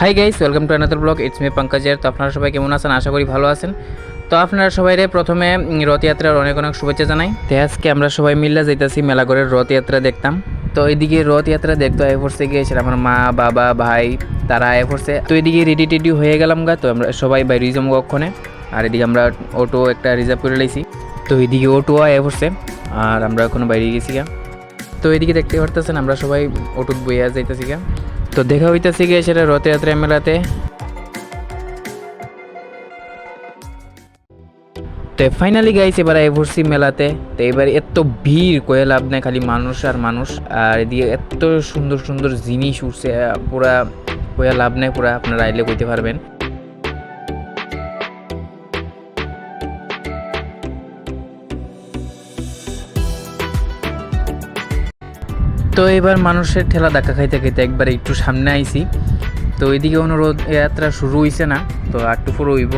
High guys, welcome to another blog. It's me পঙ্কজের। তো আপনারা সবাই কেমন আছেন? আশা করি ভালো আছেন। তো আপনারা সবাই প্রথমে রথযাত্রার অনেক অনেক শুভেচ্ছা জানাই। তো আজকে আমরা সবাই মিল্লা যাইতাছি মেলাঘরের রথযাত্রা দেখতাম। তো এইদিকে রথযাত্রা দেখতে আয় পড়ছে গিয়েছিল আমার মা, বাবা, ভাই, তারা আয় পড়ছে। তো এদিকে রেডি টেডি হয়ে গেলাম গা। তো আমরা সবাই বাইরে যাবো কক্ষণে। আর এদিকে আমরা অটো একটা রিজার্ভ করে লাইছি। তো এদিকে অটো আয় পড়ছে আর আমরা এখনো বাইরে গেছি গা। তো এদিকে দেখতে পারতেছেন আমরা সবাই অটোত বইয়া যাইতেছি গা। তো দেখা হইতেছে গিয়ে সেটা রথযাত্রা মেলাতে। তো ফাইনালি গাইছে এবার পড়ছি মেলাতে। তো এবার এত ভিড় কয়ে লাভ নাই, খালি মানুষ আর মানুষ। আর এদিকে এত সুন্দর সুন্দর জিনিস উঠছে, পুরা কয়ে লাভ নাই, পুরা আপনারা আইলে কইতে পারবেন। তো এবার মানুষের ঠেলা ধাক্কা খাইতে খাইতে একবার একটু সামনে আইছি। তো এদিকে অনুরোধ যাত্রা শুরু হইছে না, তো একটু পুরো হইব।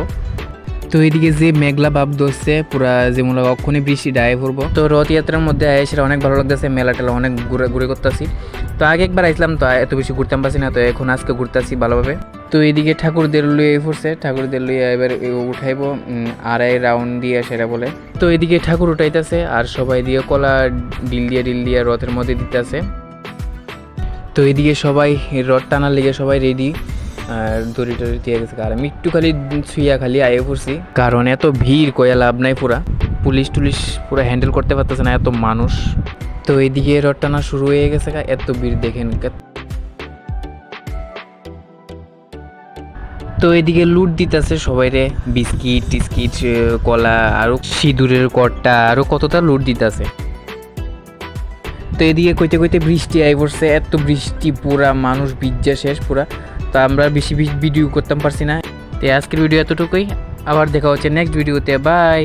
তো এইদিকে যে মেঘলা ভাব ধরছে পুরা, যেমন অক্ষণে বৃষ্টি ডায়ে পড়বো। তো রথযাত্রার মধ্যে আয় সেটা অনেক ভালো লাগতেছে, মেলা টেলা অনেক ঘুরে করতেছি। তো আগে একবার আইসলাম, তো এত বেশি ঘুরতাম পারছি না, তো এখন আজকে ঘুরতেছি ভালোভাবে। তো এইদিকে ঠাকুরদের লুয়ে পড়ছে, ঠাকুরদের লুয়ে এবার উঠাইবো আড়াই রাউন্ড দিয়ে সেটা বলে। তো এদিকে ঠাকুর উঠাইতেছে আর সবাই দিয়ে কলা ডিল দিয়ে রথের মধ্যে দিতেছে। তো এইদিকে সবাই রথ টানার লেগে সবাই রেডি, আর দড়ি টড়ি দিয়ে গেছে। আর আমি একটু খালি ছুঁয়া খালি আয়ে পড়ছি, কারণ এত ভিড় কয়া লাভ নাই, পুরা পুলিশ টুলিশ পুরো হ্যান্ডেল করতে পারতেছে না, এত মানুষ। তো এইদিকে রথ টানা শুরু হয়ে গেছে, এত ভিড় দেখেন। তো এদিকে লুট দিতেছে সবাই রে, বিস্কিট টিস্কিট, কলা, আরো সিঁদুরের কট্টা, আরো কতটা লুট দিতেছে। তো এদিকে কইতে কইতে বৃষ্টি আই পড়ছে, এত বৃষ্টি, পুরা মানুষ ভিজা শেষ পুরা। তো আমরা বেশি ভিডিও করতাম পারছি না। তো আজকের ভিডিও এতটুকুই, আবার দেখা হচ্ছে নেক্সট ভিডিওতে। বাই।